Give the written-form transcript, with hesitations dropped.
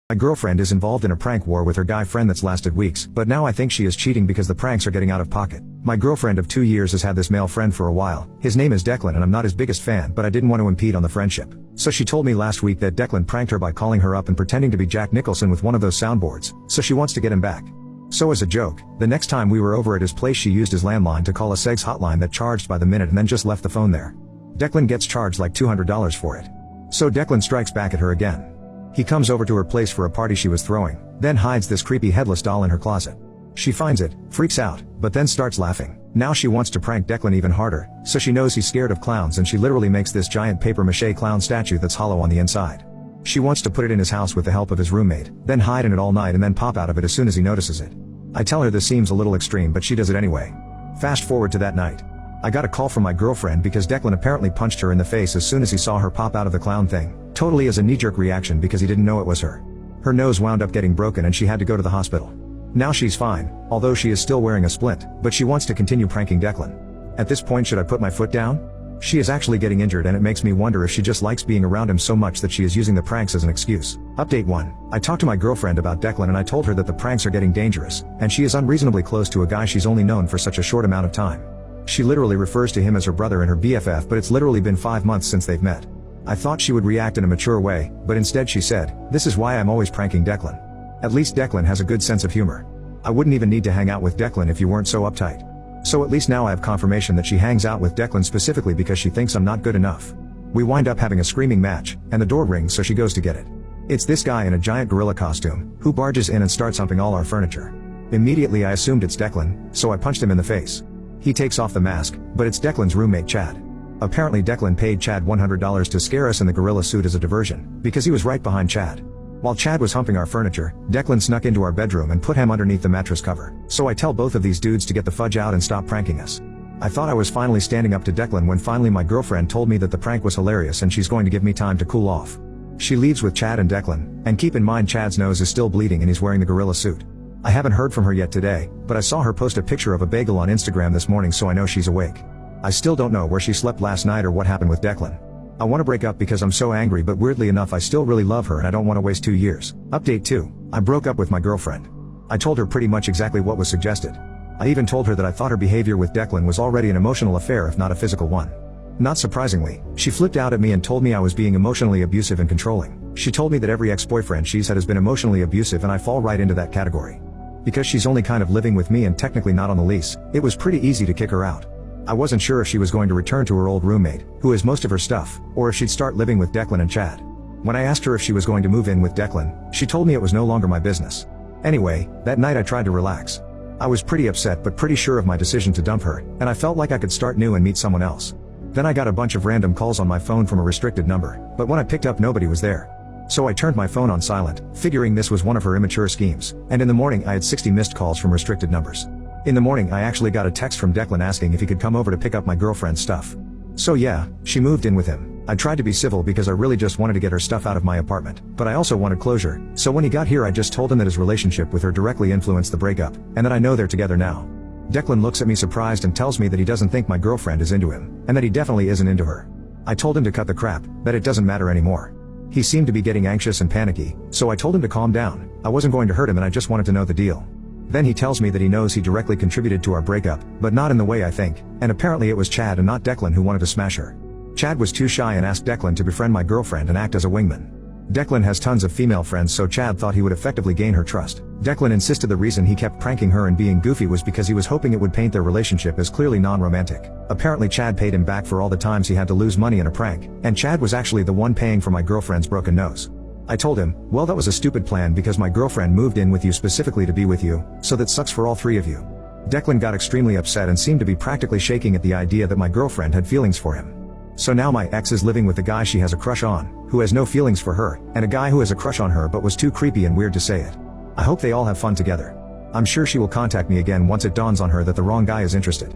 My girlfriend is involved in a prank war with her guy friend that's lasted weeks, but now I think she is cheating because the pranks are getting out of pocket. My girlfriend of 2 years has had this male friend for a while. His name is Declan and I'm not his biggest fan, but I didn't want to impede on the friendship. So she told me last week that Declan pranked her by calling her up and pretending to be Jack Nicholson with one of those soundboards, so she wants to get him back. So as a joke, the next time we were over at his place she used his landline to call a sex hotline that charged by the minute and then just left the phone there. Declan gets charged like $200 for it. So Declan strikes back at her again. He comes over to her place for a party she was throwing, then hides this creepy headless doll in her closet. She finds it, freaks out, but then starts laughing. Now she wants to prank Declan even harder, so she knows he's scared of clowns and she literally makes this giant papier-mâché clown statue that's hollow on the inside. She wants to put it in his house with the help of his roommate, then hide in it all night and then pop out of it as soon as he notices it. I tell her this seems a little extreme but she does it anyway. Fast forward to that night. I got a call from my girlfriend because Declan apparently punched her in the face as soon as he saw her pop out of the clown thing, totally as a knee-jerk reaction because he didn't know it was her. Her nose wound up getting broken and she had to go to the hospital. Now she's fine, although she is still wearing a splint, but she wants to continue pranking Declan. At this point should I put my foot down? She is actually getting injured and it makes me wonder if she just likes being around him so much that she is using the pranks as an excuse. Update 1. I talked to my girlfriend about Declan and I told her that the pranks are getting dangerous, and she is unreasonably close to a guy she's only known for such a short amount of time. She literally refers to him as her brother and her BFF, but it's literally been 5 months since they've met. I thought she would react in a mature way, but instead she said, "This is why I'm always pranking Declan." At least Declan has a good sense of humor. I wouldn't even need to hang out with Declan if you weren't so uptight. So at least now I have confirmation that she hangs out with Declan specifically because she thinks I'm not good enough. We wind up having a screaming match, and the door rings so she goes to get it. It's this guy in a giant gorilla costume, who barges in and starts humping all our furniture. Immediately I assumed it's Declan, so I punched him in the face. He takes off the mask, but it's Declan's roommate Chad. Apparently Declan paid Chad $100 to scare us in the gorilla suit as a diversion, because he was right behind Chad. While Chad was humping our furniture, Declan snuck into our bedroom and put him underneath the mattress cover. So I tell both of these dudes to get the fudge out and stop pranking us. I thought I was finally standing up to Declan when finally my girlfriend told me that the prank was hilarious and she's going to give me time to cool off. She leaves with Chad and Declan, and keep in mind Chad's nose is still bleeding and he's wearing the gorilla suit. I haven't heard from her yet today, but I saw her post a picture of a bagel on Instagram this morning so I know she's awake. I still don't know where she slept last night or what happened with Declan. I want to break up because I'm so angry, but weirdly enough I still really love her and I don't want to waste 2 years. Update 2. I broke up with my girlfriend. I told her pretty much exactly what was suggested. I even told her that I thought her behavior with Declan was already an emotional affair if not a physical one. Not surprisingly, she flipped out at me and told me I was being emotionally abusive and controlling. She told me that every ex-boyfriend she's had has been emotionally abusive and I fall right into that category. Because she's only kind of living with me and technically not on the lease, it was pretty easy to kick her out. I wasn't sure if she was going to return to her old roommate, who has most of her stuff, or if she'd start living with Declan and Chad. When I asked her if she was going to move in with Declan, she told me it was no longer my business. Anyway, that night I tried to relax. I was pretty upset but pretty sure of my decision to dump her, and I felt like I could start new and meet someone else. Then I got a bunch of random calls on my phone from a restricted number, but when I picked up nobody was there. So I turned my phone on silent, figuring this was one of her immature schemes, and in the morning I had 60 missed calls from restricted numbers. In the morning I actually got a text from Declan asking if he could come over to pick up my girlfriend's stuff. So yeah, she moved in with him. I tried to be civil because I really just wanted to get her stuff out of my apartment, but I also wanted closure, so when he got here I just told him that his relationship with her directly influenced the breakup, and that I know they're together now. Declan looks at me surprised and tells me that he doesn't think my girlfriend is into him, and that he definitely isn't into her. I told him to cut the crap, that it doesn't matter anymore. He seemed to be getting anxious and panicky, so I told him to calm down. I wasn't going to hurt him and I just wanted to know the deal. Then he tells me that he knows he directly contributed to our breakup, but not in the way I think, and apparently it was Chad and not Declan who wanted to smash her. Chad was too shy and asked Declan to befriend my girlfriend and act as a wingman. Declan has tons of female friends, so Chad thought he would effectively gain her trust. Declan insisted the reason he kept pranking her and being goofy was because he was hoping it would paint their relationship as clearly non-romantic. Apparently Chad paid him back for all the times he had to lose money in a prank, and Chad was actually the one paying for my girlfriend's broken nose. I told him, well, that was a stupid plan because my girlfriend moved in with you specifically to be with you, so that sucks for all three of you. Declan got extremely upset and seemed to be practically shaking at the idea that my girlfriend had feelings for him. So now my ex is living with the guy she has a crush on, who has no feelings for her, and a guy who has a crush on her but was too creepy and weird to say it. I hope they all have fun together. I'm sure she will contact me again once it dawns on her that the wrong guy is interested.